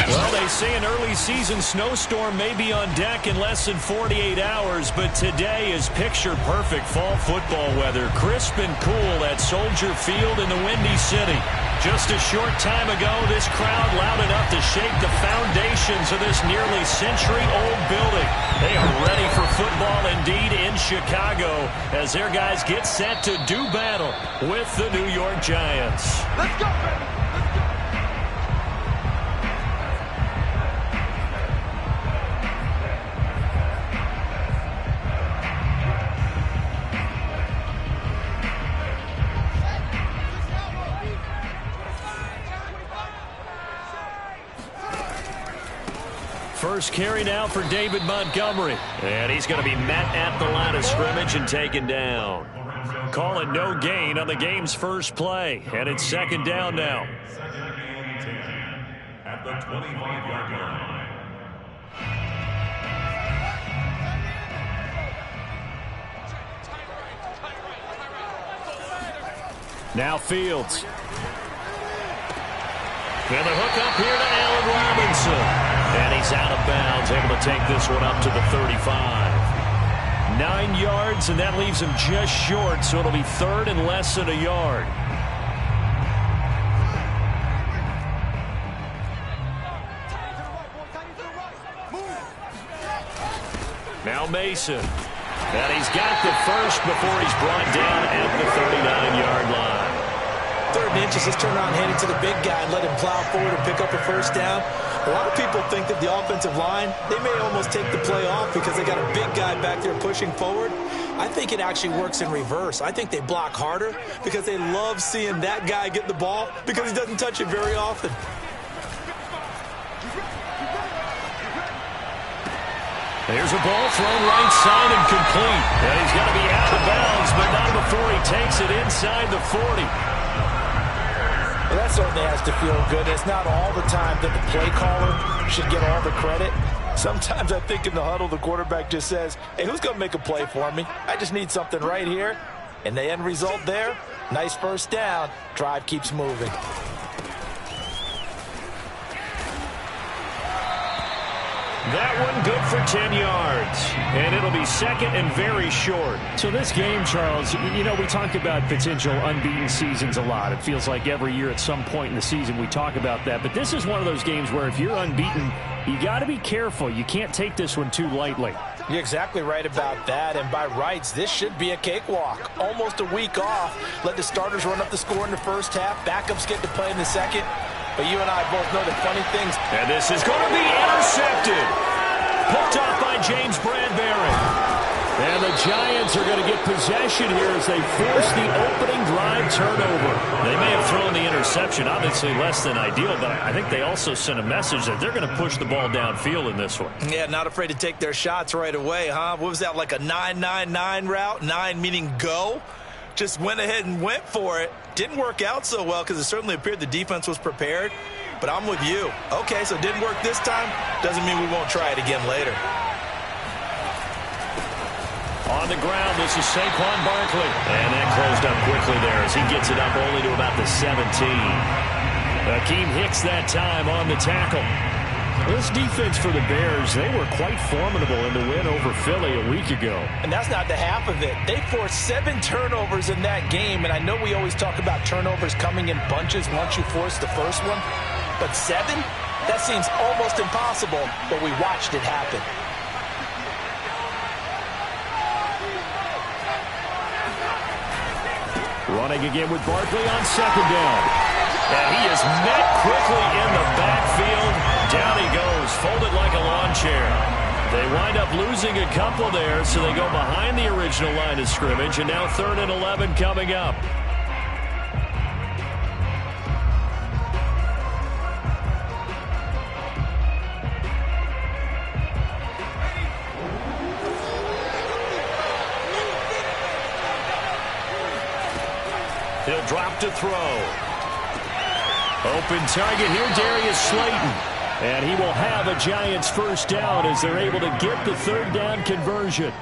Well, they say an early season snowstorm may be on deck in less than 48 hours, but today is picture-perfect fall football weather. Crisp and cool at Soldier Field in the Windy City. Just a short time ago, this crowd loud enough to shake the foundations of this nearly century-old building. They are ready for football indeed in Chicago as their guys get set to do battle with the New York Giants. Let's go, baby! First carry now for David Montgomery. And he's going to be met at the line of scrimmage and taken down. Calling no gain on the game's first play. And it's second down now. At the 25-yard line. Now Fields. And the hook up here to Allen Robinson. And he's out of bounds, able to take this one up to the 35. 9 yards, and that leaves him just short, so it'll be third and less than a yard. Now Mason. And he's got the first before he's brought down at the 39-yard line. Third and inches, just turn around, hand it to the big guy and let him plow forward and pick up a first down. A lot of people think that the offensive line, they may almost take the play off because they got a big guy back there pushing forward. I think it actually works in reverse. I think they block harder because they love seeing that guy get the ball because he doesn't touch it very often. There's a ball thrown right side and complete. And he's got to be out of bounds, but not before he takes it inside the 40. Well, that certainly has to feel good. It's not all the time that the play caller should get all the credit. Sometimes I think in the huddle, the quarterback just says, hey, who's going to make a play for me? I just need something right here. And the end result there, nice first down. Drive keeps moving. That one good for 10 yards. And it'll be second and very short. So this game, Charles, you know, we talk about potential unbeaten seasons a lot. It feels like every year at some point in the season we talk about that. But this is one of those games where if you're unbeaten, you got to be careful. You can't take this one too lightly. You're exactly right about that. And by rights, this should be a cakewalk. Almost a week off. Let the starters run up the score in the first half. Backups get to play in the second. But you and I both know the funny things. And this is going to be intercepted. Picked off by James Bradbury. And the Giants are going to get possession here as they force the opening drive turnover. They may have thrown the interception, obviously less than ideal, but I think they also sent a message that they're going to push the ball downfield in this one. Yeah, not afraid to take their shots right away, huh? What was that, like a 9-9-9 route? 9 meaning go? Just went ahead and went for it. Didn't work out so well because it certainly appeared the defense was prepared. But I'm with you. Okay, so it didn't work this time. Doesn't mean we won't try it again later. On the ground, this is Saquon Barkley. And that closed up quickly there as he gets it up only to about the 17. Akeem Hicks that time on the tackle. This defense for the Bears, they were quite formidable in the win over Philly a week ago. And that's not the half of it. They forced 7 turnovers in that game, and I know we always talk about turnovers coming in bunches once you force the first one, but 7? That seems almost impossible, but we watched it happen. Running again with Barkley on second down. And he is met quickly in the backfield. Down he goes, folded like a lawn chair. They wind up losing a couple there, so they go behind the original line of scrimmage, and now 3rd and 11 coming up. He'll drop to throw. Open target here, Darius Slayton. And he will have a Giants first down as they're able to get the 3rd down conversion.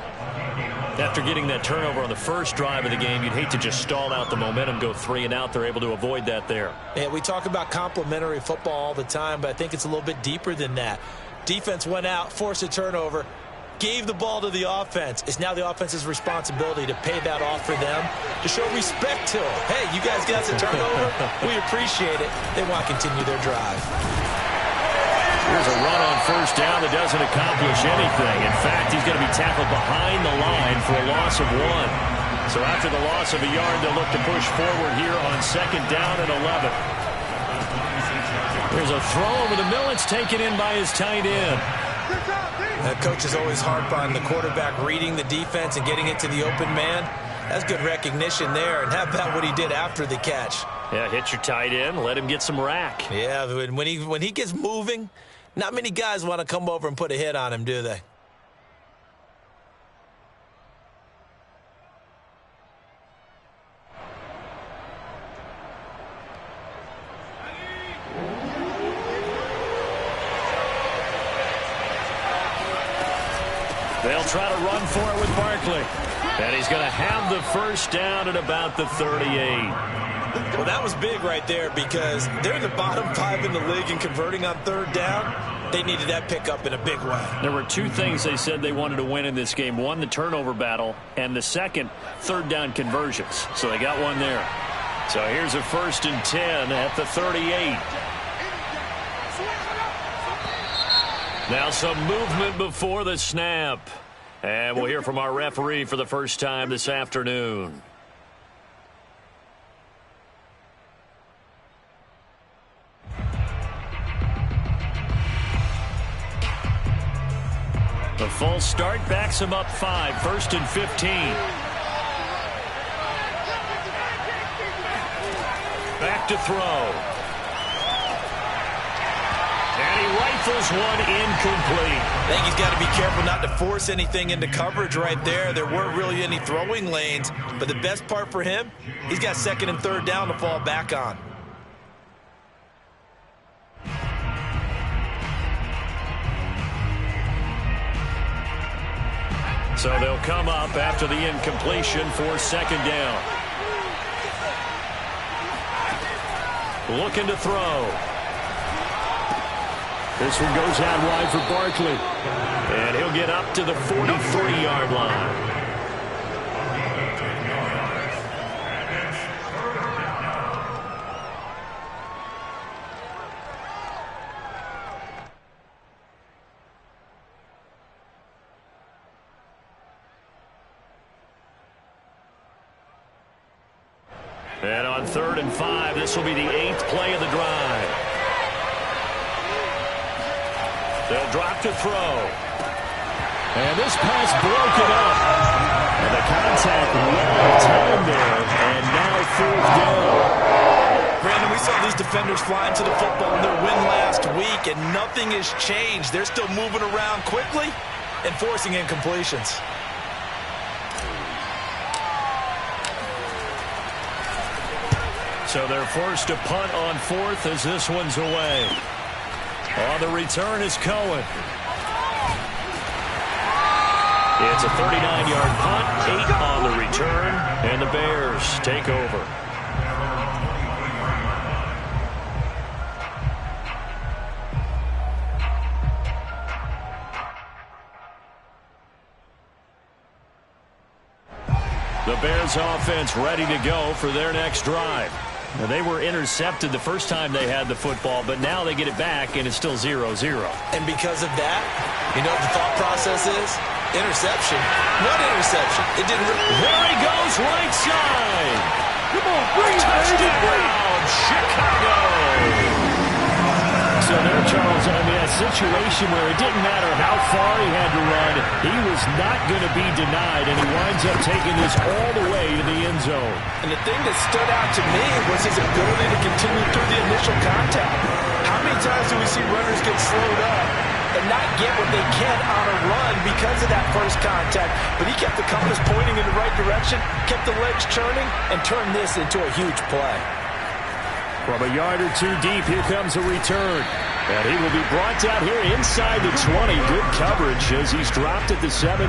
After getting that turnover on the first drive of the game, you'd hate to just stall out the momentum, go 3 and out. They're able to avoid that there. Yeah, we talk about complementary football all the time, but I think it's a little bit deeper than that. Defense went out, forced a turnover, gave the ball to the offense. It's now the offense's responsibility to pay that off for them, to show respect to them. Hey, you guys got the turnover. We appreciate it. They want to continue their drive. Here's a run on first down that doesn't accomplish anything. In fact, he's going to be tackled behind the line for a loss of 1. So after the loss of a yard, they'll look to push forward here on second down and 11. There's a throw over the middle. It's taken in by his tight end. The coach is always harp on the quarterback reading the defense and getting it to the open man. That's good recognition there. And how about what he did after the catch? Yeah, hit your tight end, let him get some rack. Yeah, when he gets moving, not many guys want to come over and put a hit on him, do they? They'll try to run for it with Barkley. And he's going to have the first down at about the 38. Well, that was big right there because they're in the bottom 5 in the league in converting on third down. They needed that pickup in a big way. There were 2 things they said they wanted to win in this game. One, the turnover battle, and the second, third down conversions. So they got one there. So here's a 1st and 10 at the 38. Now some movement before the snap. And we'll hear from our referee for the first time this afternoon. The false start backs him up 5, 1st and 15. Back to throw. And he rifles one incomplete. I think he's got to be careful not to force anything into coverage right there. There weren't really any throwing lanes, but the best part for him, he's got 2nd and 3rd down to fall back on. So they'll come up after the incompletion for 2nd down. Looking to throw. This one goes out wide for Barkley. And he'll get up to the 43-yard line. And on 3rd and 5, this will be the 8th play of the drive. They'll drop to throw. And this pass broken up. And the contact well timed there. And now 4th down. Brandon, we saw these defenders flying to the football in their win last week, and nothing has changed. They're still moving around quickly and forcing incompletions. So they're forced to punt on 4th as this one's away. On the return is Cohen. It's a 39-yard punt, 8 on the return, and the Bears take over. The Bears offense ready to go for their next drive. Now, they were intercepted the first time they had the football, but now they get it back, and it's still 0-0. And because of that, you know what the thought process is? Interception. What interception? It didn't really... There he goes, right side. Come on, bring it, touchdown, Chicago. So there, Charles, I mean, a situation where it didn't matter how far he had to run, he was not going to be denied, and he winds up taking this all the way to the end zone. And the thing that stood out to me was his ability to continue through the initial contact. How many times do we see runners get slowed up and not get what they can on a run because of that first contact? But he kept the compass pointing in the right direction, kept the legs churning, and turned this into a huge play. From a yard or two deep, here comes a return. And he will be brought down here inside the 20. Good coverage as he's dropped at the 17.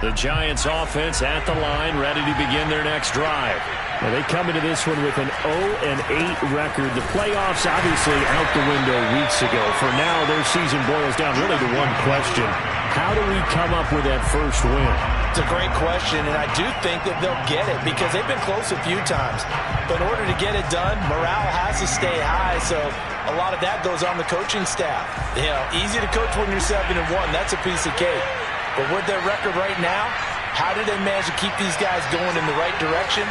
The Giants offense at the line, ready to begin their next drive. Well, they come into this one with an 0-8 record. The playoffs obviously out the window weeks ago. For now, their season boils down really to one question. How do we come up with that first win? It's a great question, and I do think that they'll get it because they've been close a few times. But in order to get it done, morale has to stay high, so a lot of that goes on the coaching staff. You know, easy to coach when you're 7-1. That's a piece of cake. But with their record right now, how do they manage to keep these guys going in the right direction?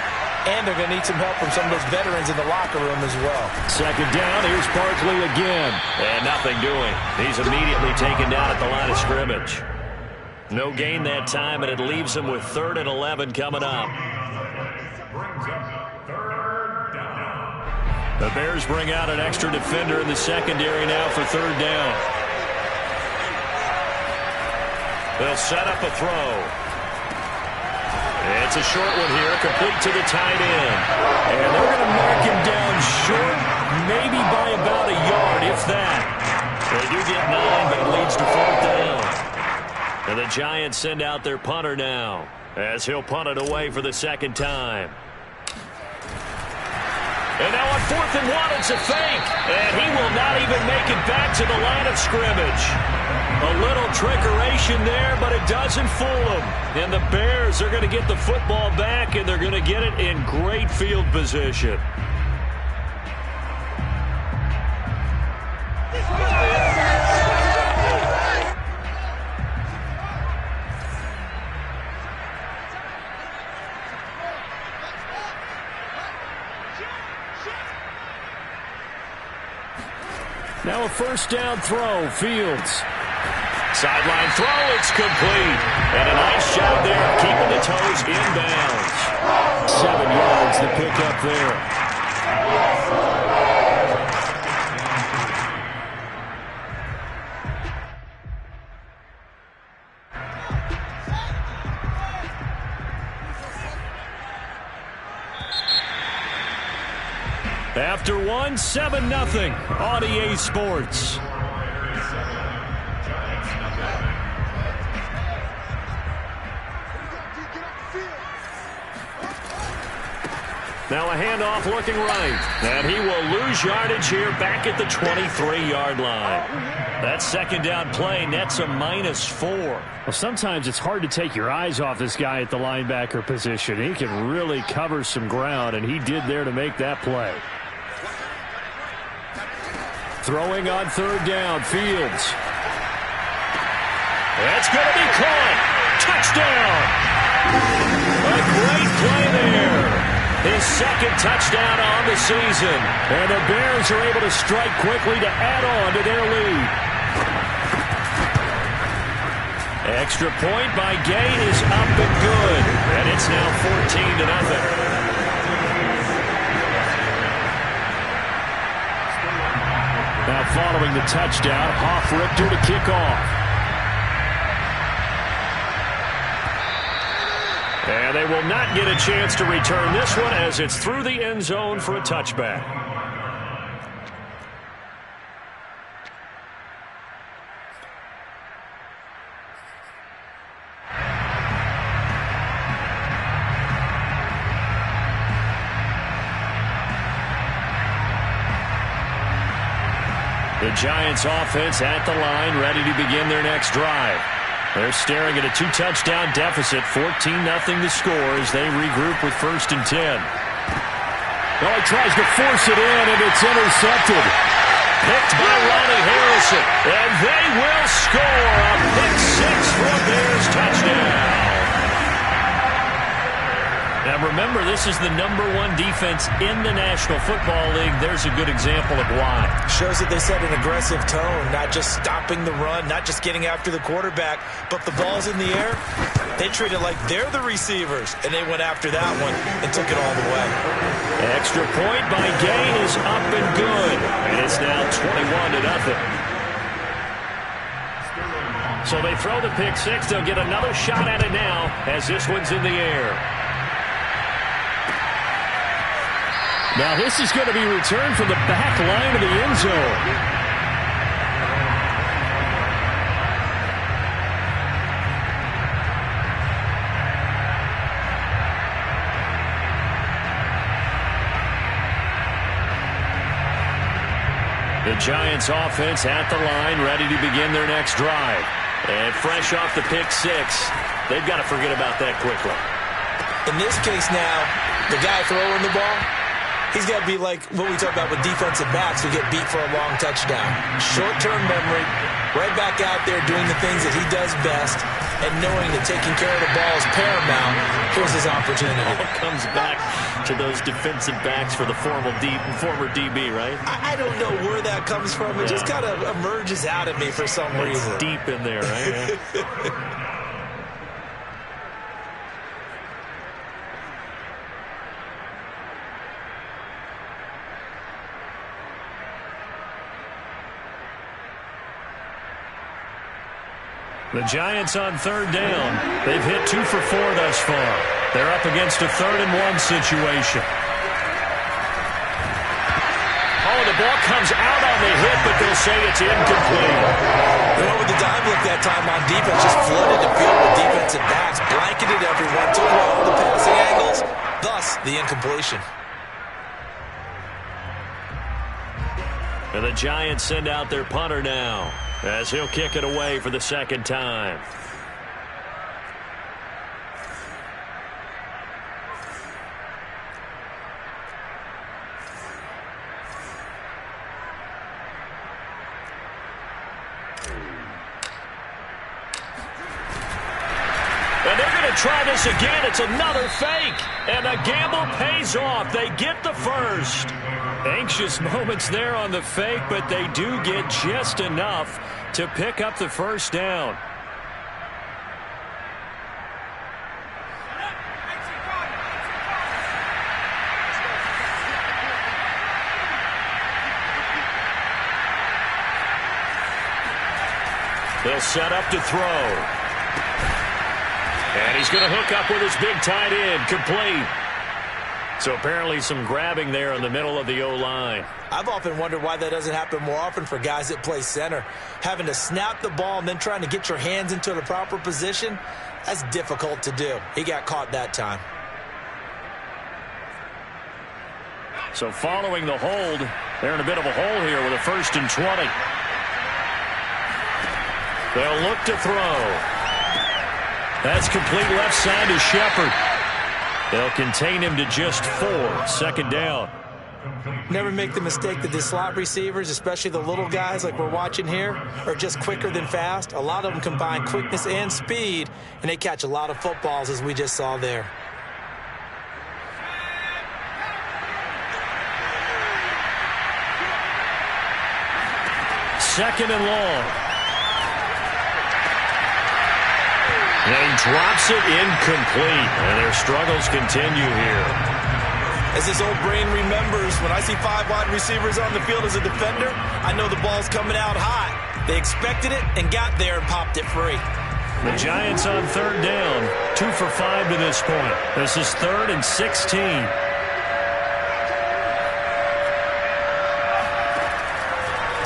And they're going to need some help from some of those veterans in the locker room as well. Second down, here's Barkley again. And nothing doing. He's immediately taken down at the line of scrimmage. No gain that time, and it leaves him with 3rd and 11 coming up. The Bears bring out an extra defender in the secondary now for 3rd down. They'll set up a throw. It's a short one here, complete to the tight end. And they're going to mark him down short, maybe by about a yard, if that. They do get 9, but it leads to 4th down. And the Giants send out their punter now, as he'll punt it away for the 2nd time. And now on 4th and 1, it's a fake. And he will not even make it back to the line of scrimmage. A little trickeration there, but it doesn't fool him. And the Bears are going to get the football back, and they're going to get it in great field position. Now a 1st down throw, Fields. Sideline throw, it's complete. And a nice job there of keeping the toes inbounds. 7 yards to pick up there. After 1, 7-0 on EA Sports. Now a handoff looking right. And he will lose yardage here back at the 23-yard line. That 2nd down play nets a -4. Well, sometimes it's hard to take your eyes off this guy at the linebacker position. He can really cover some ground, and he did there to make that play. Throwing on 3rd down, Fields. That's going to be caught. Touchdown. A great play there. His 2nd touchdown on the season. And the Bears are able to strike quickly to add on to their lead. Extra point by Gay is up and good. And it's now 14-0. Now following the touchdown, Hoff-Richter to kick off. And they will not get a chance to return this one as it's through the end zone for a touchback. The Giants offense at the line, ready to begin their next drive. They're staring at a 2-touchdown deficit, 14-0 the score as they regroup with 1st and 10. Well, he tries to force it in, and it's intercepted. Picked by Ronnie Harrison, and they will score a pick 6 for a Bears touchdown. Now remember, this is the #1 defense in the National Football League. There's a good example of why. Shows that they set an aggressive tone, not just stopping the run, not just getting after the quarterback, but the ball's in the air. They treat it like they're the receivers, and they went after that one and took it all the way. Extra point by Gay is up and good, and it's now 21-0. So they throw the pick 6. They'll get another shot at it now as this one's in the air. Now this is going to be returned from the back line of the end zone. Giants offense at the line, ready to begin their next drive. And fresh off the pick six, they've got to forget about that quickly. In this case now, the guy throwing the ball, he's got to be like what we talk about with defensive backs who get beat for a long touchdown. Short-term memory, right back out there doing the things that he does best, and knowing that taking care of the ball is paramount. Here's his opportunity. All comes back to those defensive backs for the former DB, right? I don't know where that comes from. It just kind of emerges out of me for some reason. It's deep in there, right? The Giants on third down. They've hit 2 for 4 thus far. They're up against a 3rd-and-1 situation. Oh, the ball comes out on the hit, but they'll say it's incomplete. They went with the dime look that time on defense, just flooded the field with defensive backs, blanketed everyone, took away all the passing angles, thus the incompletion. And the Giants send out their punter now, as he'll kick it away for the 2nd time. And they're going to try this again. It's another fake. And the gamble pays off. They get the first. Anxious moments there on the fake, but they do get just enough to pick up the first down. They'll set up to throw. And he's going to hook up with his big tight end, complete. So apparently some grabbing there in the middle of the O-line. I've often wondered why that doesn't happen more often for guys that play center. Having to snap the ball and then trying to get your hands into the proper position, that's difficult to do. He got caught that time. So following the hold, they're in a bit of a hole here with a 1st and 20. They'll look to throw. That's complete left side to Shepard. They'll contain him to just 4. 2nd down. Never make the mistake that the slot receivers, especially the little guys like we're watching here, are just quicker than fast. A lot of them combine quickness and speed, and they catch a lot of footballs, as we just saw there. Second and long. And he drops it incomplete. And their struggles continue here. As this old brain remembers, when I see 5 wide receivers on the field as a defender, I know the ball's coming out hot. They expected it and got there and popped it free. The Giants on third down, 2 for 5 to this point. This is 3rd and 16.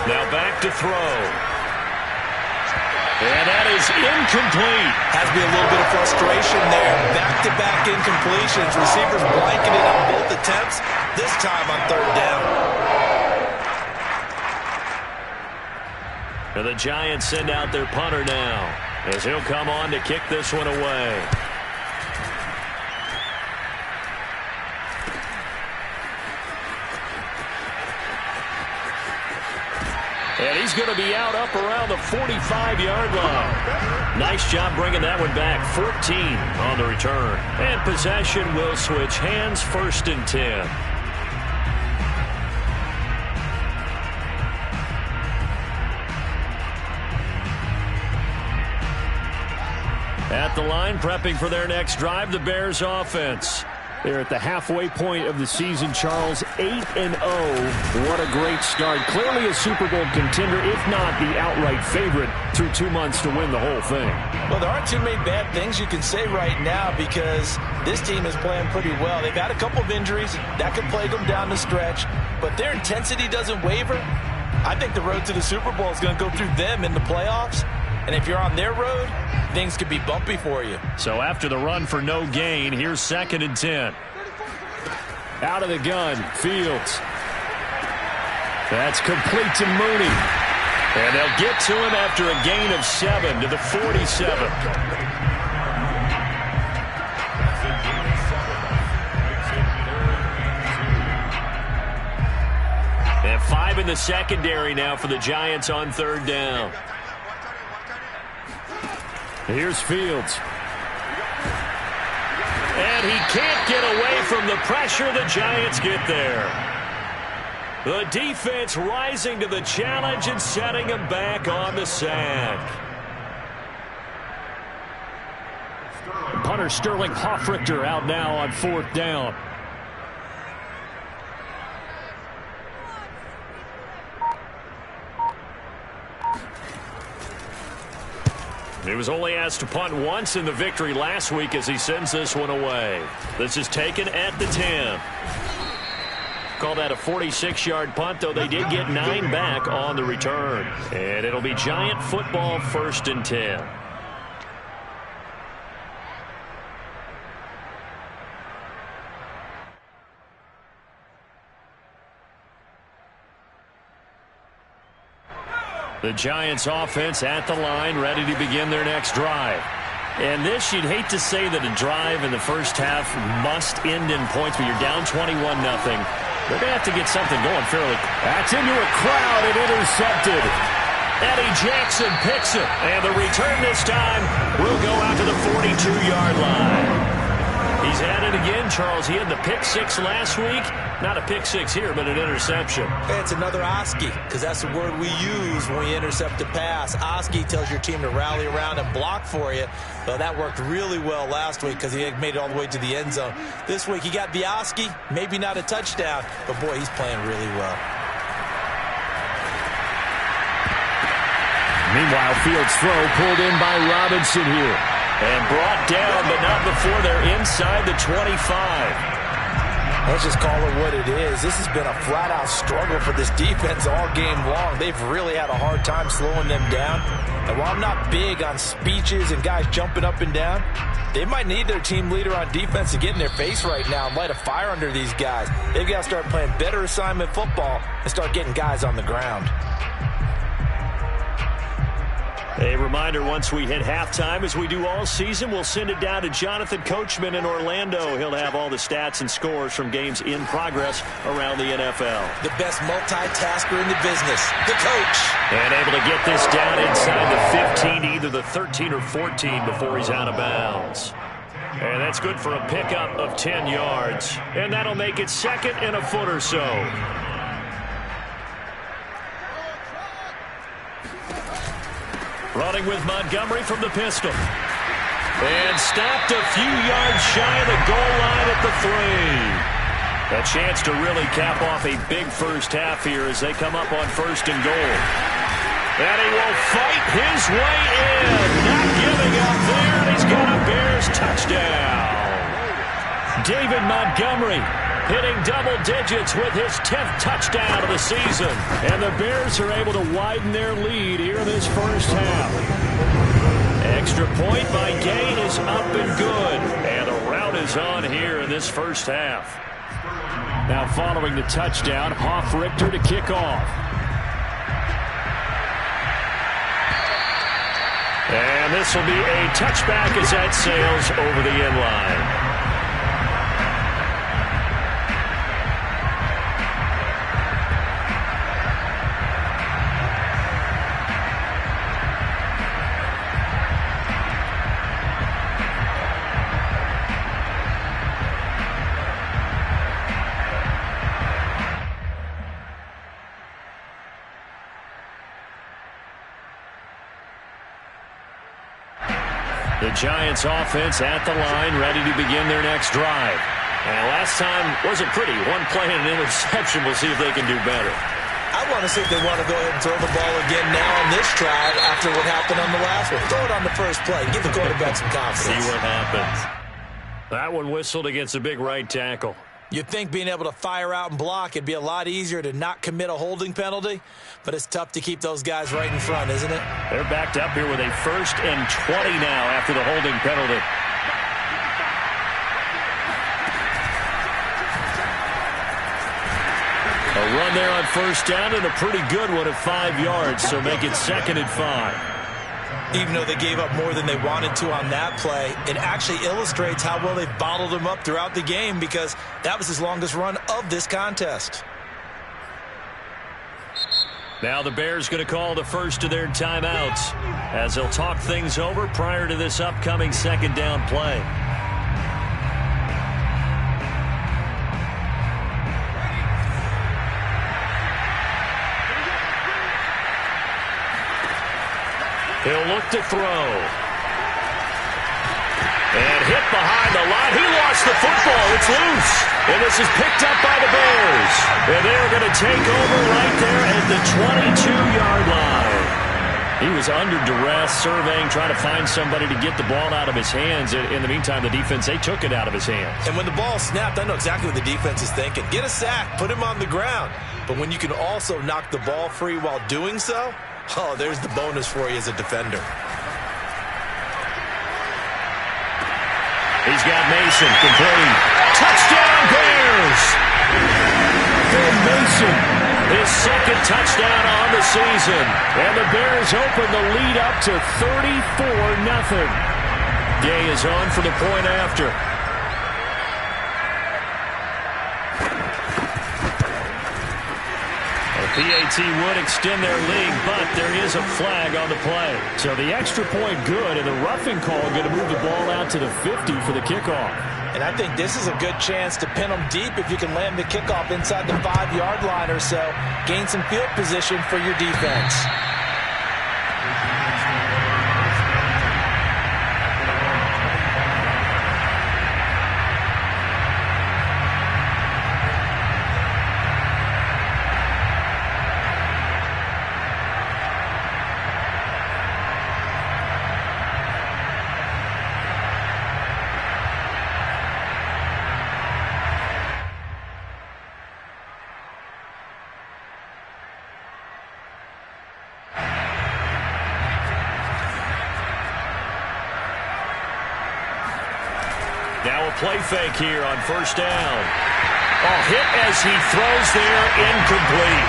Now back to throw. And that is incomplete. Has to be a little bit of frustration there. Back-to-back incompletions. Receivers blanketed on both attempts, this time on 3rd down. And the Giants send out their punter now, as he'll come on to kick this one away. And he's going to be out up around the 45-yard line. Nice job bringing that one back. 14 on the return. And possession will switch hands, 1st and 10. At the line, prepping for their next drive, the Bears offense. They're at the halfway point of the season, Charles, 8-0. What a great start. Clearly a Super Bowl contender, if not the outright favorite, through 2 months to win the whole thing. Well, there aren't too many bad things you can say right now because this team is playing pretty well. They've had a couple of injuries. That could plague them down the stretch. But their intensity doesn't waver. I think the road to the Super Bowl is going to go through them in the playoffs. And if you're on their road, things could be bumpy for you. So after the run for no gain, here's 2nd and 10. Out of the gun, Fields. That's complete to Mooney. And they'll get to him after a gain of 7 to the 47. And 5 in the secondary now for the Giants on 3rd down. Here's Fields. And he can't get away from the pressure. The Giants get there. The defense rising to the challenge and setting him back on the sack. Punter Sterling Hoffrichter out now on 4th down. He was only asked to punt once in the victory last week as he sends this one away. This is taken at the 10. Call that a 46-yard punt, though they did get 9 back on the return. And it'll be Giant football 1st and 10. The Giants offense at the line, ready to begin their next drive. And this, you'd hate to say that a drive in the first half must end in points, but you're down 21-0. They're going to have to get something going fairly. That's into a crowd and intercepted. Eddie Jackson picks it. And the return this time will go out to the 42-yard line. He's at it again, Charles. He had the pick 6 last week. Not a pick 6 here, but an interception. Hey, it's another Oski, because that's the word we use when we intercept a pass. Oski tells your team to rally around and block for you. Well, that worked really well last week because he made it all the way to the end zone. This week, he got the Oski, maybe not a touchdown, but boy, he's playing really well. Meanwhile, Fields' throw pulled in by Robinson here. And brought down, but not before they're inside the 25. Let's just call it what it is. This has been a flat-out struggle for this defense all game long. They've really had a hard time slowing them down. And while I'm not big on speeches and guys jumping up and down, they might need their team leader on defense to get in their face right now and light a fire under these guys. They've got to start playing better assignment football and start getting guys on the ground. A reminder, once we hit halftime, as we do all season, we'll send it down to Jonathan Coachman in Orlando. He'll have all the stats and scores from games in progress around the NFL. The best multitasker in the business, the coach. And able to get this down inside the 15, either the 13 or 14 before he's out of bounds. And that's good for a pickup of 10 yards. And that'll make it 2nd and a foot or so. Running with Montgomery from the pistol. And stopped a few yards shy of the goal line at the 3. A chance to really cap off a big first half here as they come up on 1st and goal. And he will fight his way in. Not giving up there. And he's got a Bears touchdown. David Montgomery hitting double digits with his 10th touchdown of the season. And the Bears are able to widen their lead here in this first half. Extra point by Gay is up and good. And a rout is on here in this first half. Now following the touchdown, Hoffrichter to kick off. And this will be a touchback as that sails over the end line. The Giants offense at the line, ready to begin their next drive. And last time wasn't pretty. One play and an interception. We'll see if they can do better. I want to see if they want to go ahead and throw the ball again now on this drive after what happened on the last one. Throw it on the first play. Give the quarterback some confidence. See what happens. That one whistled against a big right tackle. You'd think being able to fire out and block, it'd be a lot easier to not commit a holding penalty, but it's tough to keep those guys right in front, isn't it? They're backed up here with a 1st and 20 now after the holding penalty. A run there on first down, and a pretty good one at 5 yards, so make it 2nd and 5. Even though they gave up more than they wanted to on that play, it actually illustrates how well they've bottled him up throughout the game, because that was his longest run of this contest. Now the Bears going to call the first of their timeouts as they'll talk things over prior to this upcoming 2nd down play. He'll look to throw. And hit behind the line. He lost the football. It's loose. And this is picked up by the Bears. And they're going to take over right there at the 22-yard line. He was under duress, surveying, trying to find somebody to get the ball out of his hands. In the meantime, the defense, they took it out of his hands. And when the ball snapped, I know exactly what the defense is thinking. Get a sack, put him on the ground. But when you can also knock the ball free while doing so, oh, there's the bonus for you as a defender. He's got Mason, complete. Touchdown, Bears! Ben Mason, his 2nd touchdown on the season. And the Bears open the lead up to 34-0. Gay is on for the point after. PAT would extend their lead, but there is a flag on the play. So the extra point good, and the roughing call going to move the ball out to the 50 for the kickoff. And I think this is a good chance to pin them deep if you can land the kickoff inside the 5-yard line or so. Gain some field position for your defense. Now a play fake here on first down. Oh, hit as he throws there, incomplete.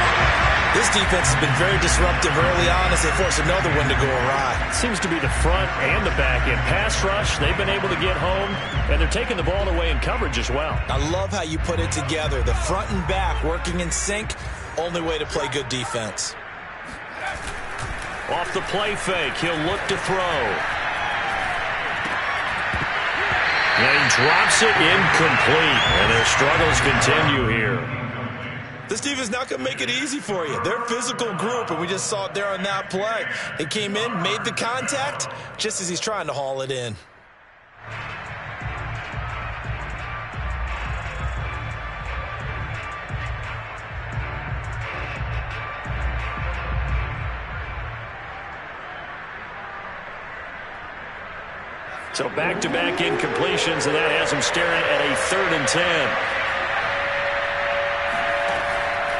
This defense has been very disruptive early on as they force another one to go awry. Seems to be the front and the back end. Pass rush, they've been able to get home, and they're taking the ball away in coverage as well. I love how you put it together. The front and back working in sync, only way to play good defense. Off the play fake, he'll look to throw. And he drops it incomplete, and their struggles continue here. This team is not going to make it easy for you. They're a physical group, and we just saw it there on that play. They came in, made the contact, just as he's trying to haul it in. So back-to-back incompletions, and that has him staring at a 3rd and 10.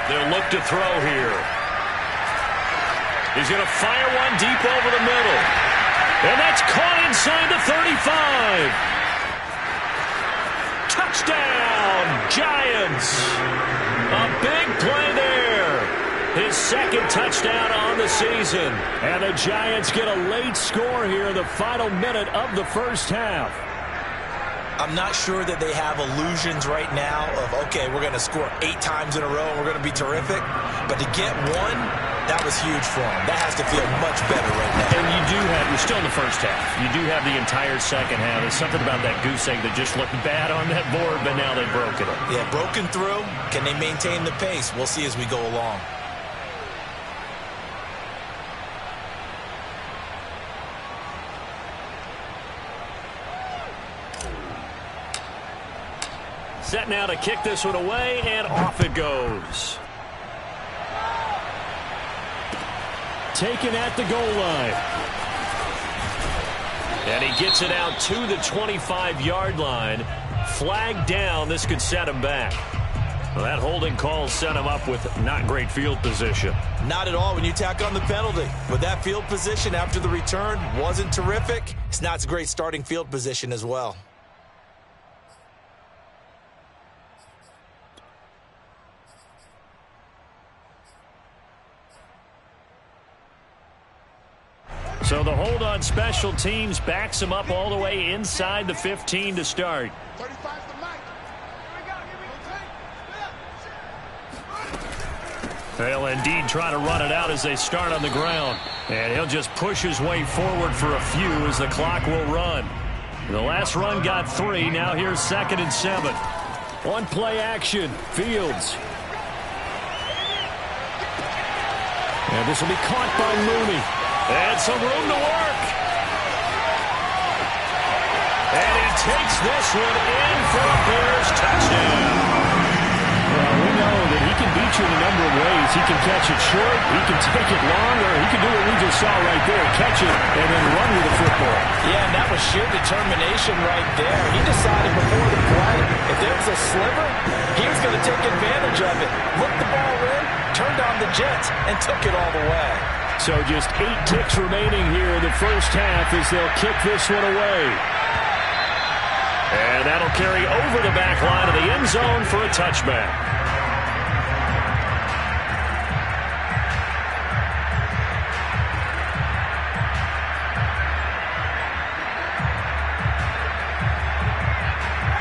They'll look to throw here. He's going to fire one deep over the middle. And that's caught inside the 35. Touchdown, Giants. A big play there. His 2nd touchdown on the season. And the Giants get a late score here in the final minute of the first half. I'm not sure that they have illusions right now of, okay, we're going to score 8 times in a row and we're going to be terrific. But to get one, that was huge for them. That has to feel much better right now. And you're still in the first half. You do have the entire second half. There's something about that goose egg that just looked bad on that board, but now they've broken it. Yeah, broken through. Can they maintain the pace? We'll see as we go along. Set now to kick this one away, and off it goes. Taken at the goal line. And he gets it out to the 25-yard line. Flag down. This could set him back. Well, that holding call set him up with not great field position. Not at all when you tack on the penalty. But that field position after the return wasn't terrific. It's not a great starting field position as well. So the hold on special teams backs him up all the way inside the 15 to start. They'll indeed try to run it out as they start on the ground. And he'll just push his way forward for a few as the clock will run. The last run got 3. Now here's 2nd and 7. On play action, Fields. And this will be caught by Mooney. And some room to work. And he takes this one in for a Bears touchdown. Well, we know that he can beat you in a number of ways. He can catch it short, he can take it long, or he can do what we just saw right there, catch it and then run with the football. Yeah, and that was sheer determination right there. He decided before the play, if there was a sliver, he was going to take advantage of it. Looked the ball in, turned on the Jets, and took it all the way. So just 8 ticks remaining here in the first half as they'll kick this one away. And that'll carry over the back line of the end zone for a touchback.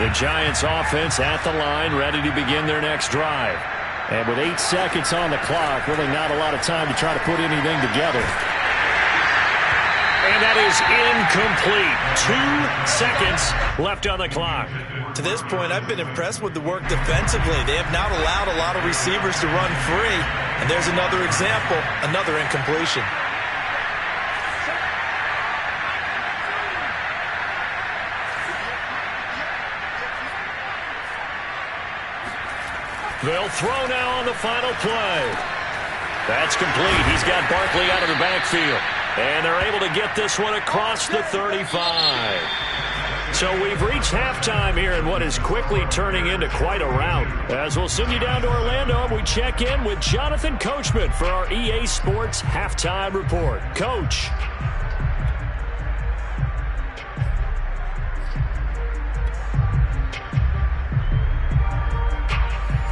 The Giants offense at the line, ready to begin their next drive. And with 8 seconds on the clock, really not a lot of time to try to put anything together. And that is incomplete. 2 seconds left on the clock. To this point, I've been impressed with the work defensively. They have not allowed a lot of receivers to run free. And there's another example, another incompletion. They'll throw now on the final play. That's complete. He's got Barkley out of the backfield. And they're able to get this one across the 35. So we've reached halftime here in what is quickly turning into quite a rout. As we'll send you down to Orlando, we check in with Jonathan Coachman for our EA Sports Halftime Report. Coach.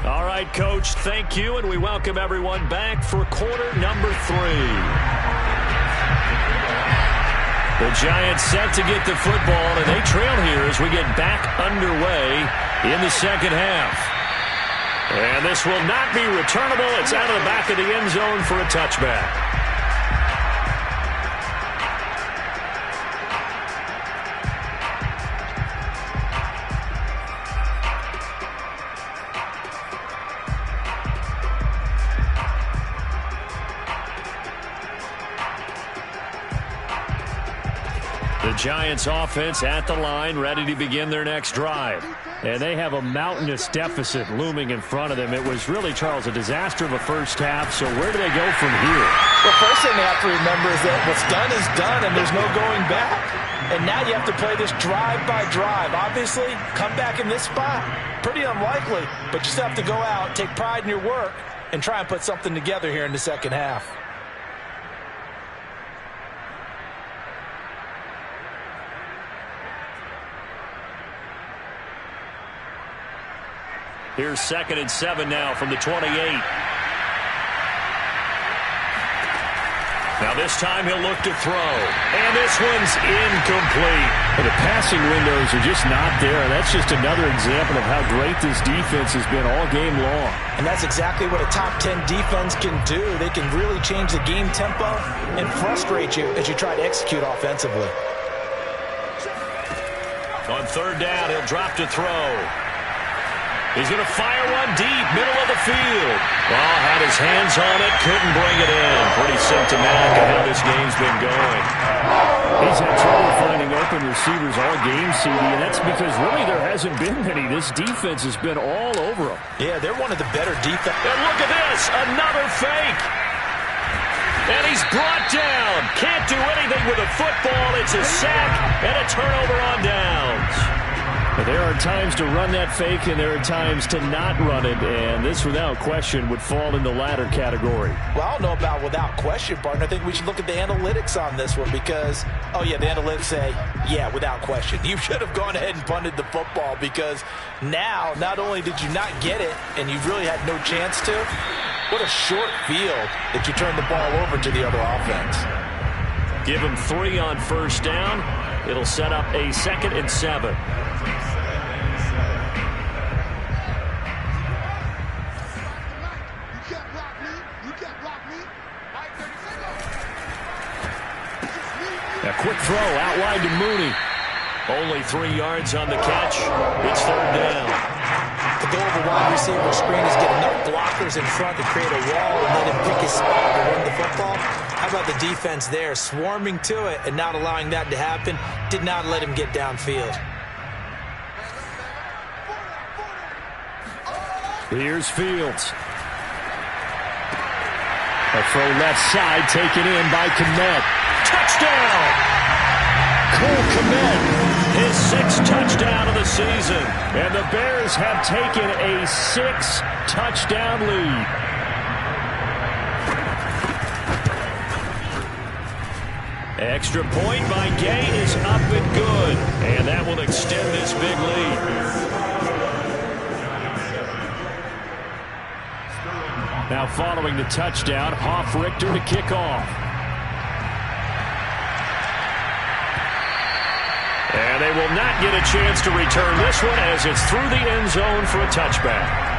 All right, Coach, thank you, and we welcome everyone back for quarter number 3. The Giants set to get the football, and they trail here as we get back underway in the second half. And this will not be returnable. It's out of the back of the end zone for a touchback. The Giants offense at the line, ready to begin their next drive. And they have a mountainous deficit looming in front of them. It was really, Charles, a disaster of a first half. So where do they go from here? The first thing they have to remember is that what's done is done, and there's no going back. And now you have to play this drive by drive. Obviously, come back in this spot. Pretty unlikely, but you still have to go out, take pride in your work, and try and put something together here in the second half. Here's 2nd and 7 now from the 28. Now this time he'll look to throw. And this one's incomplete. Well, the passing windows are just not there. That's just another example of how great this defense has been all game long. And that's exactly what a top 10 defense can do. They can really change the game tempo and frustrate you as you try to execute offensively. On 3rd down, he'll drop to throw. He's going to fire one deep, middle of the field. Well, had his hands on it, couldn't bring it in. Pretty symptomatic of how this game's been going. He's had trouble finding open receivers all game, CD, and that's because really there hasn't been many. This defense has been all over him. Yeah, they're one of the better defense. And look at this, another fake. And he's brought down. Can't do anything with the football. It's a sack and a turnover on downs. But there are times to run that fake, and there are times to not run it, and this, without question, would fall in the latter category. Well, I don't know about without question, partner. I think we should look at the analytics on this one because, oh, yeah, the analytics say, yeah, without question. You should have gone ahead and punted the football because now, not only did you not get it, and you really had no chance to, what a short field that you turned the ball over to the other offense. Give him 3 on first down. It'll set up a 2nd and 7. A quick throw out wide to Mooney. Only 3 yards on the catch. It's 3rd down. The goal of a wide receiver screen is get enough blockers in front to create a wall and let him pick his spot to run the football. How about the defense there, swarming to it and not allowing that to happen? Did not let him get downfield. Here's Fields. A throw left side taken in by Kmet. Touchdown! Cole Kmet, his 6th touchdown of the season. And the Bears have taken a 6-touchdown lead. Extra point by Gay is up and good. And that will extend this big lead. Now following the touchdown, Hoff-Richter to kick off. And they will not get a chance to return this one as it's through the end zone for a touchback.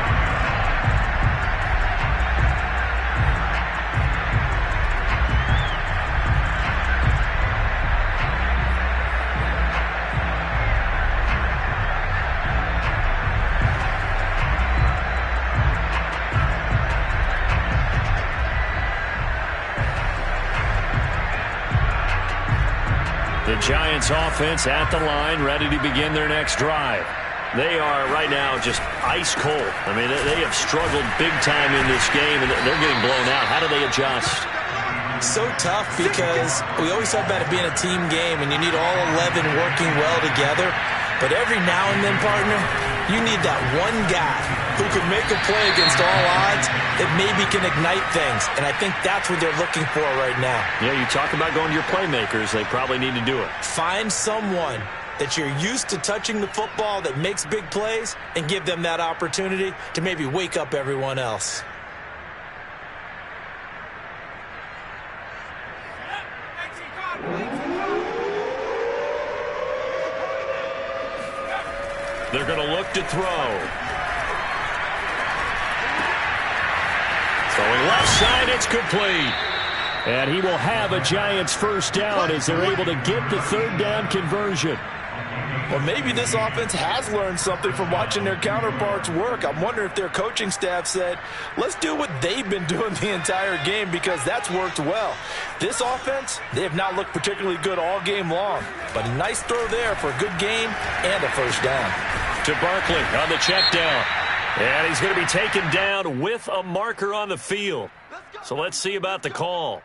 The Giants offense at the line, ready to begin their next drive. They are right now just ice cold. I mean, they have struggled big time in this game, and they're getting blown out. How do they adjust? So tough because we always talk about it being a team game, and you need all 11 working well together. But every now and then, partner, you need that one guy who can make a play against all odds that maybe can ignite things. And I think that's what they're looking for right now. Yeah, you talk about going to your playmakers. They probably need to do it. Find someone that you're used to touching the football that makes big plays and give them that opportunity to maybe wake up everyone else. They're going to look to throw. Throwing left side, it's complete. And he will have a Giants first down as they're able to get the 3rd down conversion. Well, maybe this offense has learned something from watching their counterparts work. I'm wondering if their coaching staff said, let's do what they've been doing the entire game because that's worked well. This offense, they have not looked particularly good all game long. But a nice throw there for a good game and a first down. To Barkley on the check down. And he's going to be taken down with a marker on the field. So let's see about the call.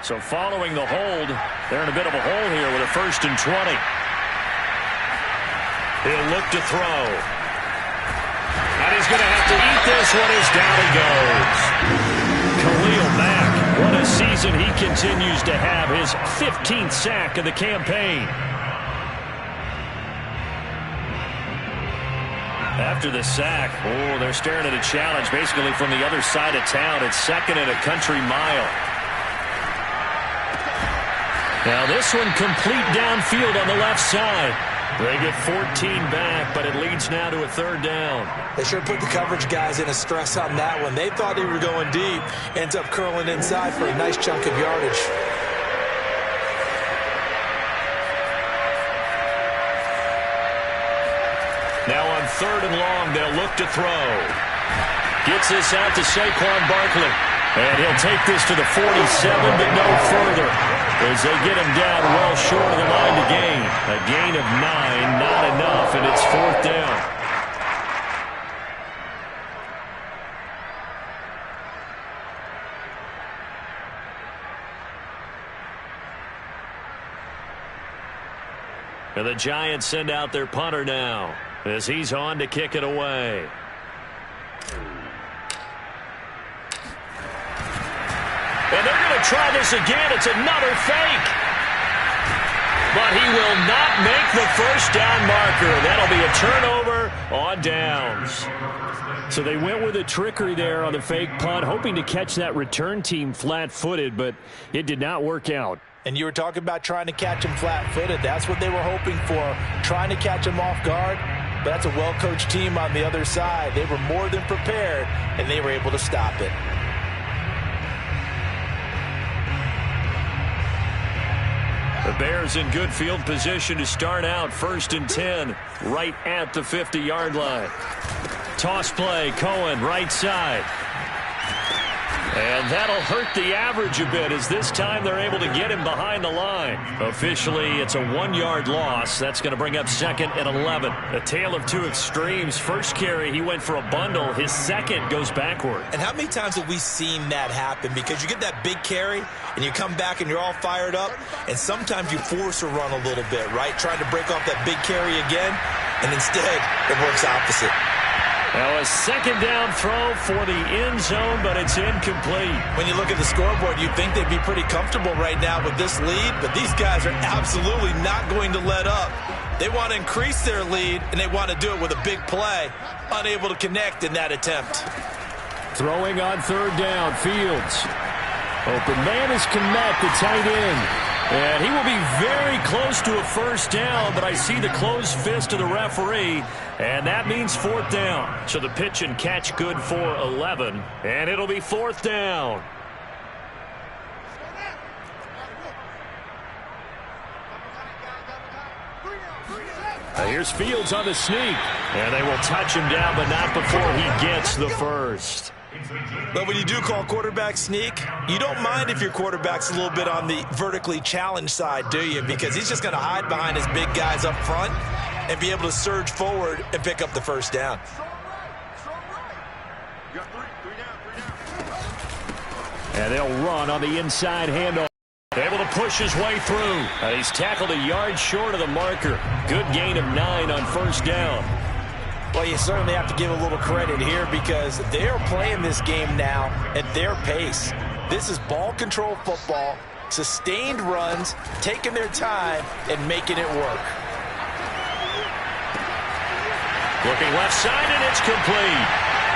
So following the hold, they're in a bit of a hole here with a 1st and 20. He'll look to throw. And he's going to have to eat this one as down he goes. Khalil Mack, what a season he continues to have. His 15th sack of the campaign. After the sack, they're staring at a challenge basically from the other side of town. It's 2nd and a country mile. Now this one complete downfield on the left side. They get 14 back, but it leads now to a 3rd down. They sure put the coverage guys in a stress on that one. They thought they were going deep. Ends up curling inside for a nice chunk of yardage. Now on 3rd and long, they'll look to throw. Gets this out to Saquon Barkley. And he'll take this to the 47, but no further. As they get him down well short of the line to gain. A gain of 9, not enough, and it's 4th down. And the Giants send out their punter now as he's on to kick it away. And they're going to try this again. It's another fake. But he will not make the first down marker. That'll be a turnover on downs. So they went with a trickery there on the fake punt, hoping to catch that return team flat-footed, but it did not work out. And you were talking about trying to catch him flat-footed. That's what they were hoping for, trying to catch him off guard. But that's a well-coached team on the other side. They were more than prepared, and they were able to stop it. The Bears in good field position to start out 1st and 10, right at the 50-yard line. Toss play, Cohen, right side. And that'll hurt the average a bit as this time they're able to get him behind the line. Officially, it's a 1-yard loss. That's going to bring up 2nd and 11. A tale of two extremes. First carry, he went for a bundle. His second goes backward. And how many times have we seen that happen? Because you get that big carry, and you come back and you're all fired up, and sometimes you force a run a little bit, right? Trying to break off that big carry again, and instead it works opposite. Now a 2nd down throw for the end zone, but it's incomplete. When you look at the scoreboard, you'd think they'd be pretty comfortable right now with this lead, but these guys are absolutely not going to let up. They want to increase their lead, and they want to do it with a big play. Unable to connect in that attempt. Throwing on 3rd down, Fields. Open man is Kmet, the tight end. And he will be very close to a 1st down, but I see the closed fist of the referee, and that means 4th down. So the pitch and catch good for 11, and it'll be 4th down. Here's Fields on the sneak, and they will touch him down, but not before he gets the first. But when you do call quarterback sneak, you don't mind if your quarterback's a little bit on the vertically challenged side, do you? Because he's just going to hide behind his big guys up front and be able to surge forward and pick up the 1st down. And they'll run on the inside handoff. Able to push his way through. And he's tackled a yard short of the marker. Good gain of 9 on 1st down. Well, you certainly have to give a little credit here because they are playing this game now at their pace. This is ball control football, sustained runs, taking their time, and making it work. Looking left side, and it's complete.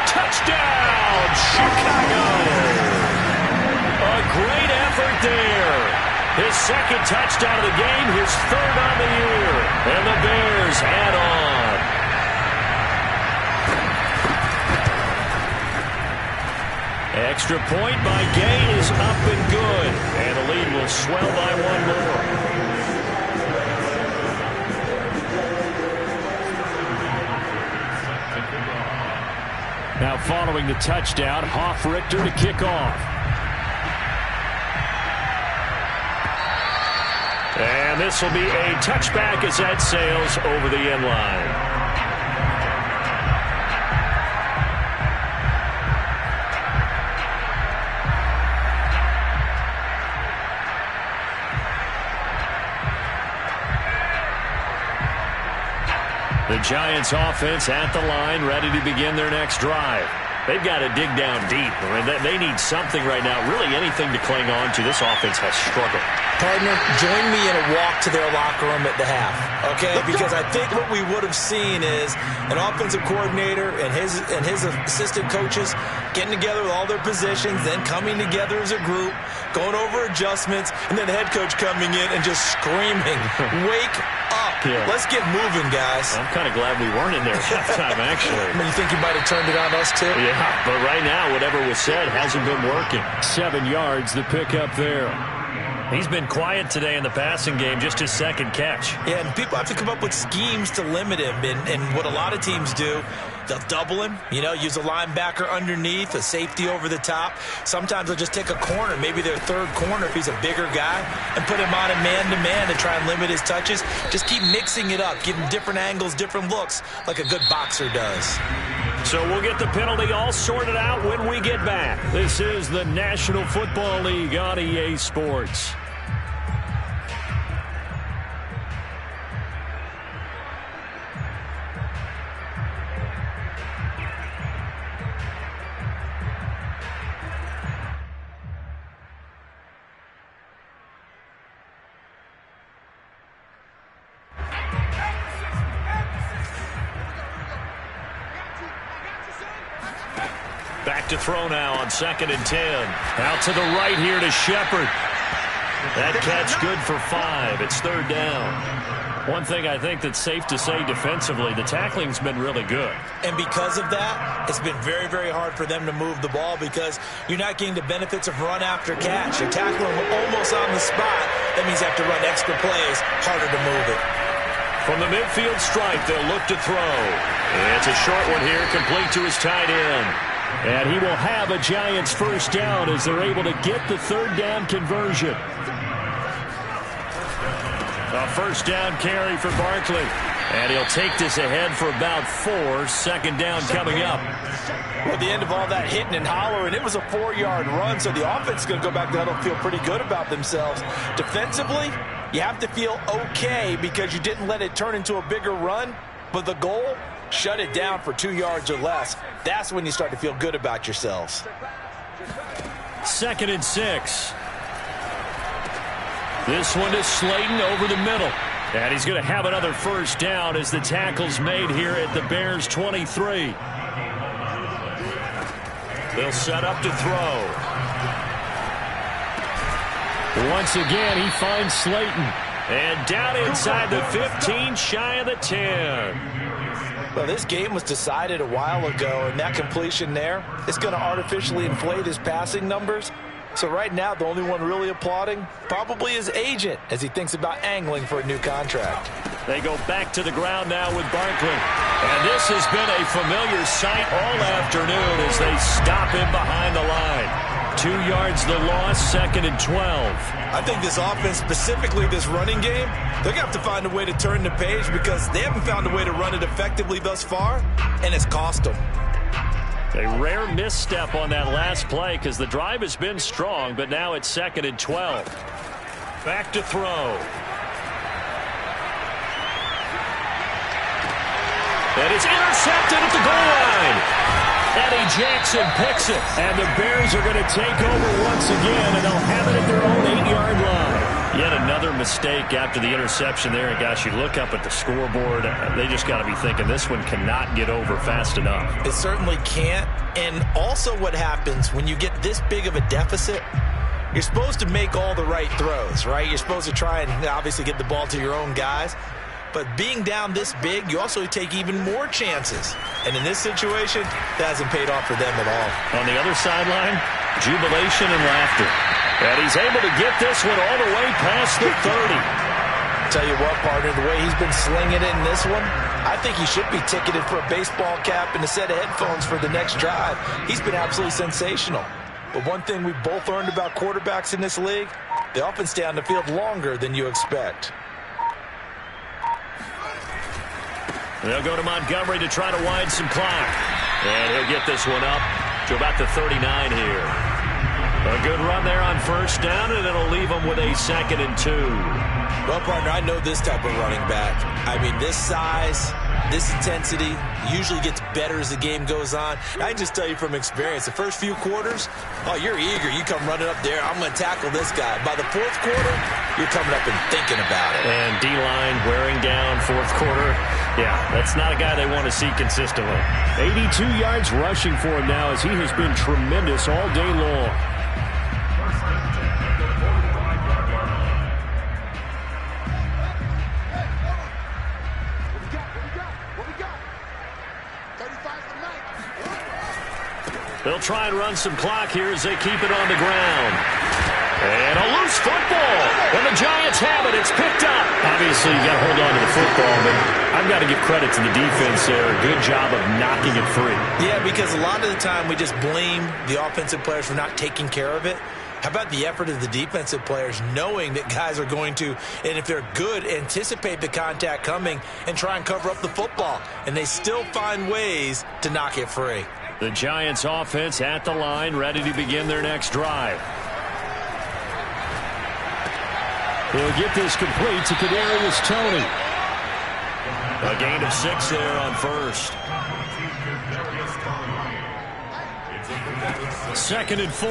Touchdown, Chicago! A great effort there. His 2nd touchdown of the game, his 3rd on the year. And the Bears add on. Extra point by Gay is up and good. And the lead will swell by 1 more. Now following the touchdown, Hoff-Richter to kick off. And this will be a touchback as that sails over the end line. The Giants offense at the line, ready to begin their next drive. They've got to dig down deep. I mean, they need something right now, really anything to cling on to. This offense has struggled. Partner, join me in a walk to their locker room at the half, okay? Because I think what we would have seen is an offensive coordinator and his assistant coaches getting together with all their positions, then coming together as a group, going over adjustments, and then the head coach coming in and just screaming, wake up. Yeah. Let's get moving, guys. I'm kind of glad we weren't in there at halftime, actually. I mean, you think you might have turned it on us, too? Yeah, but right now, whatever was said hasn't been working. 7 yards, the pickup there. He's been quiet today in the passing game, just his 2nd catch. Yeah, and people have to come up with schemes to limit him. And what a lot of teams do, they'll double him, use a linebacker underneath, a safety over the top. Sometimes they'll just take a corner, maybe their 3rd corner if he's a bigger guy, and put him on a man-to-man to try and limit his touches. Just keep mixing it up, give him different angles, different looks, like a good boxer does. So we'll get the penalty all sorted out when we get back. This is the National Football League on EA Sports. Back to throw now on 2nd and 10. Out to the right here to Shepard. That catch good for 5. It's 3rd down. One thing I think that's safe to say defensively, the tackling's been really good. And because of that, it's been very, very hard for them to move the ball because you're not getting the benefits of run after catch. You're tackling almost on the spot. That means you have to run extra plays, harder to move it. From the midfield stripe, they'll look to throw. It's a short one here, complete to his tight end. And he will have a Giants first down as they're able to get the 3rd down conversion. A first down carry for Barkley. And he'll take this ahead for about 4. 2nd down coming up. Well, at the end of all that hitting and hollering, it was a 4-yard run, so the offense is going to go back to huddle and feel pretty good about themselves. Defensively, you have to feel okay because you didn't let it turn into a bigger run, but the goal, shut it down for 2 yards or less. That's when you start to feel good about yourselves. 2nd and 6. This one to Slayton over the middle. And he's going to have another first down as the tackle's made here at the Bears' 23. They'll set up to throw. Once again, he finds Slayton. And down inside the 15, shy of the 10. Well, this game was decided a while ago, and that completion there is going to artificially inflate his passing numbers. So right now, the only one really applauding probably his agent as he thinks about angling for a new contract. They go back to the ground now with Barkley. And this has been a familiar sight all afternoon as they stop him behind the line. 2 yards the loss, 2nd and 12. I think this offense, specifically this running game, they're going to have to find a way to turn the page because they haven't found a way to run it effectively thus far, and it's cost them. A rare misstep on that last play because the drive has been strong, but now it's 2nd and 12. Back to throw. And it's intercepted at the goal line. Eddie Jackson picks it. And the Bears are going to take over once again, and they'll have it at their own 8-yard line. Yet another mistake after the interception there. And, gosh, you look up at the scoreboard, they just got to be thinking this one cannot get over fast enough. It certainly can't. And also what happens when you get this big of a deficit, you're supposed to make all the right throws, right? You're supposed to try and obviously get the ball to your own guys. But being down this big, you also take even more chances. And in this situation, that hasn't paid off for them at all. On the other sideline, jubilation and laughter. And he's able to get this one all the way past the 30. Tell you what, partner, the way he's been slinging it in this one, I think he should be ticketed for a baseball cap and a set of headphones for the next drive. He's been absolutely sensational. But one thing we've both learned about quarterbacks in this league, they often stay on the field longer than you expect. They'll go to Montgomery to try to wind some clock. And he'll get this one up to about the 39 here. A good run there on first down, and it'll leave them with a 2nd and 2. Well, partner, I know this type of running back. I mean, this size, this intensity usually gets better as the game goes on. I can just tell you from experience, the first few quarters, oh, you're eager. You come running up there, I'm going to tackle this guy. By the 4th quarter, you're coming up and thinking about it. And D-line wearing down 4th quarter. Yeah, that's not a guy they want to see consistently. 82 yards rushing for him now as he has been tremendous all day long. They'll try and run some clock here as they keep it on the ground. And a loose football. And the Giants have it. It's picked up. Obviously, you got to hold on to the football, but I've got to give credit to the defense there. A good job of knocking it free. Yeah, because a lot of the time we just blame the offensive players for not taking care of it. How about the effort of the defensive players knowing that guys are going to, and if they're good, anticipate the contact coming and try and cover up the football. And they still find ways to knock it free. The Giants offense at the line, ready to begin their next drive. He'll get this complete to Kadarius Toney. A gain of 6 there on first. 2nd and 4.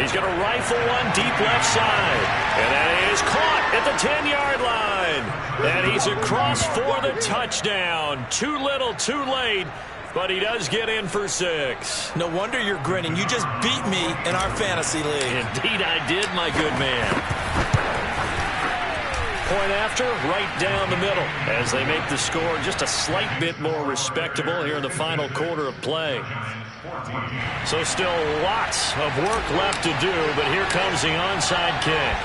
He's going to rifle one deep left side. And that is caught at the 10-yard line. And he's across for the touchdown. Too little, too late. but he does get in for 6. No wonder you're grinning. You just beat me in our fantasy league. Indeed I did, my good man. Point after, right down the middle, as they make the score just a slight bit more respectable here in the final quarter of play. So still lots of work left to do, but here comes the onside kick.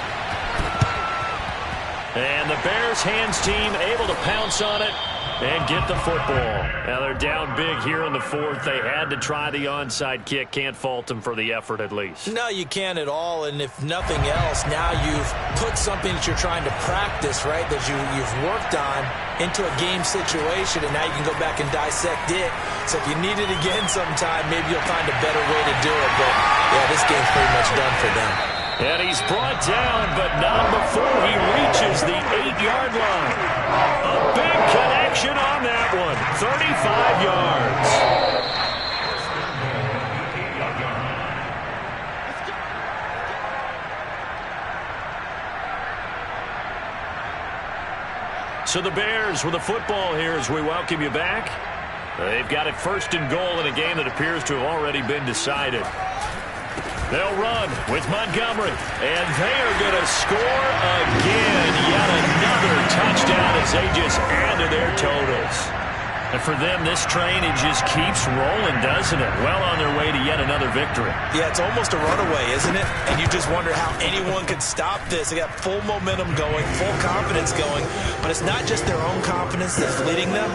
And the Bears hands team able to pounce on it and get the football. Now they're down big here in the 4th. They had to try the onside kick. Can't fault them for the effort at least. No, you can't at all. And if nothing else, now you've put something that you're trying to practice, right, that you've worked on into a game situation, and now you can go back and dissect it. So if you need it again sometime, maybe you'll find a better way to do it. But, yeah, this game's pretty much done for them. And he's brought down, but not before he reaches the 8-yard line. A big connection on that one. 35 yards. So the Bears with the football here as we welcome you back. They've got it 1st and goal in a game that appears to have already been decided. They'll run with Montgomery, and they are going to score again. Yet another touchdown as they just add to their totals. And for them, this train, it just keeps rolling, doesn't it? Well on their way to yet another victory. Yeah, it's almost a runaway, isn't it? And you just wonder how anyone could stop this. They got full momentum going, full confidence going. But it's not just their own confidence that's leading them.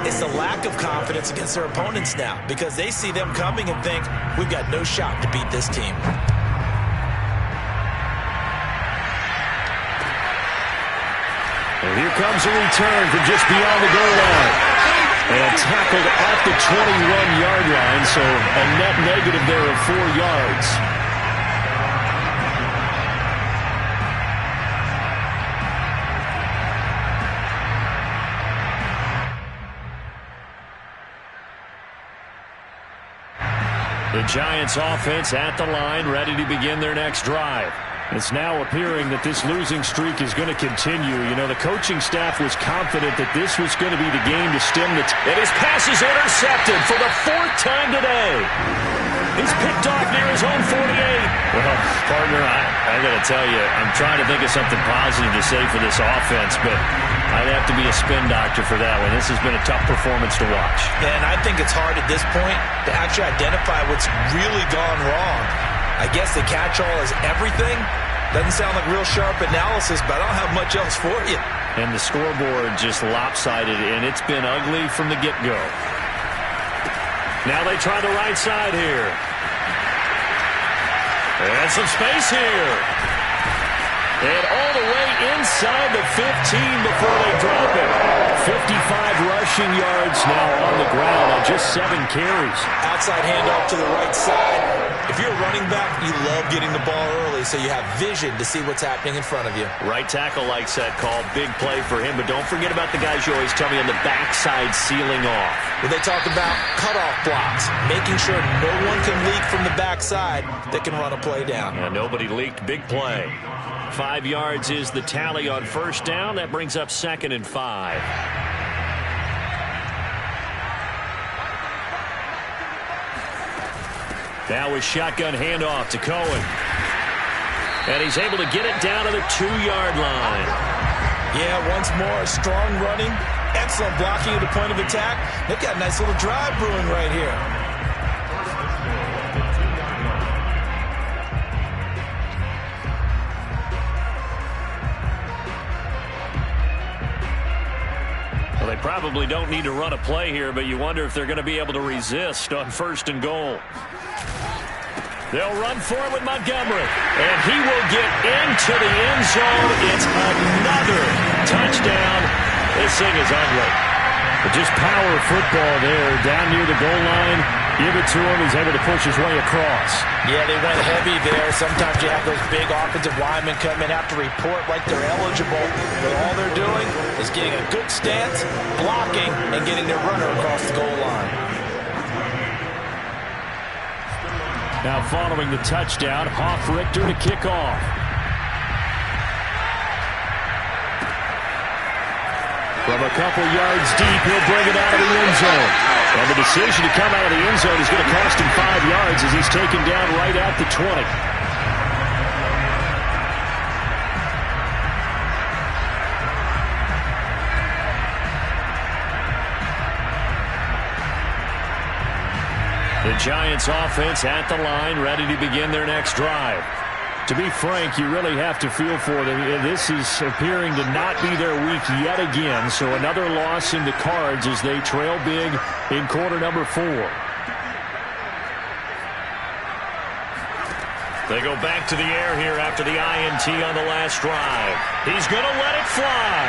It's the lack of confidence against their opponents now, because they see them coming and think, we've got no shot to beat this team. And here comes a return from just beyond the goal line. And tackled at the 21-yard line, so a net negative there of 4 yards. The Giants offense at the line, ready to begin their next drive. It's now appearing that this losing streak is going to continue. You know, the coaching staff was confident that this was going to be the game to stem the... And his pass is intercepted for the 4th time today. He's picked off near his own 48. Well, partner, I got to tell you, I'm trying to think of something positive to say for this offense, but I'd have to be a spin doctor for that one. This has been a tough performance to watch. And I think it's hard at this point to actually identify what's really gone wrong. I guess the catch-all is everything. Doesn't sound like real sharp analysis, but I don't have much else for you. And the scoreboard just lopsided, and it's been ugly from the get-go. Now they try the right side here. And some space here. And all the way inside the 15 before they drop it. 55 rushing yards now on the ground on just 7 carries. Outside handoff to the right side. If you're a running back, you love getting the ball early so you have vision to see what's happening in front of you. Right tackle likes that call. Big play for him. But don't forget about the guys you always tell me on the backside sealing off. When they talk about cutoff blocks, making sure no one can leak from the backside that can run a play down. Yeah, nobody leaked. Big play. 5 yards is the tally on 1st down. That brings up 2nd and 5. Now with shotgun handoff to Cohen. And he's able to get it down to the 2-yard line. Yeah, once more, strong running. Excellent blocking at the point of attack. They've got a nice little drive brewing right here. Well, they probably don't need to run a play here, but you wonder if they're going to be able to resist on 1st and goal. They'll run for it with Montgomery. And he will get into the end zone. It's another touchdown. This thing is ugly. But just power football there. Down near the goal line. Give it to him. He's able to push his way across. Yeah, they went heavy there. Sometimes you have those big offensive linemen come in, have to report like they're eligible. But all they're doing is getting a good stance, blocking, and getting their runner across the goal line. Now following the touchdown, Hoff-Richter to kick off. From a couple yards deep, he'll bring it out of the end zone. And the decision to come out of the end zone is going to cost him 5 yards as he's taken down right at the 20. The Giants offense at the line, ready to begin their next drive. To be frank, you really have to feel for them. This is appearing to not be their week yet again, so another loss in the cards as they trail big in quarter number 4. They go back to the air here after the INT on the last drive. He's going to let it fly.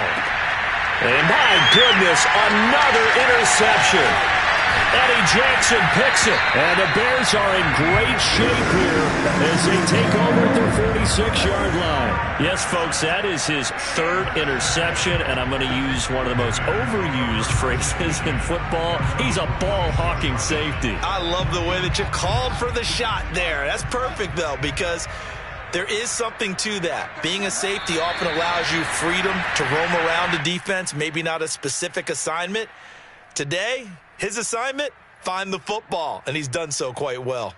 And my goodness, another interception. Eddie Jackson picks it. And the Bears are in great shape here as they take over at their 46-yard line. Yes, folks, that is his 3rd interception, and I'm going to use one of the most overused phrases in football. He's a ball-hawking safety. I love the way that you called for the shot there. That's perfect, though, because there is something to that. Being a safety often allows you freedom to roam around the defense, maybe not a specific assignment. Today, his assignment, find the football, and he's done so quite well.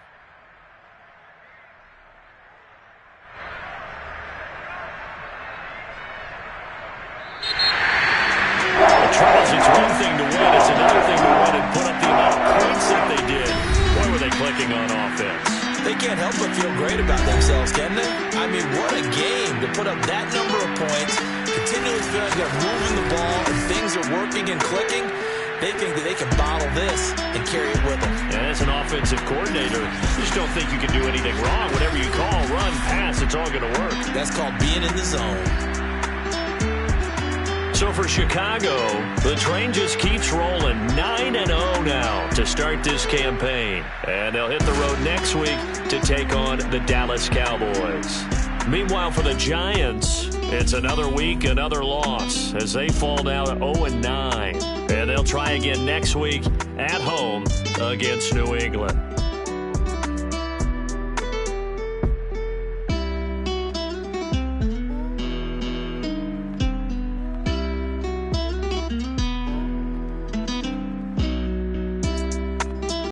Charles, it's one thing to win. It's another thing to win and put up the amount of points that they did. Boy, were they clicking on offense. They can't help but feel great about themselves, can they? I mean, what a game to put up that number of points, continually feeling they're moving the ball, and things are working and clicking. They think that they can bottle this and carry it with them. And as an offensive coordinator, you just don't think you can do anything wrong. Whatever you call, run, pass, it's all going to work. That's called being in the zone. So for Chicago, the train just keeps rolling. 9-0 now to start this campaign. And they'll hit the road next week to take on the Dallas Cowboys. Meanwhile, for the Giants, it's another week, another loss as they fall now to 0-9. And they'll try again next week at home against New England.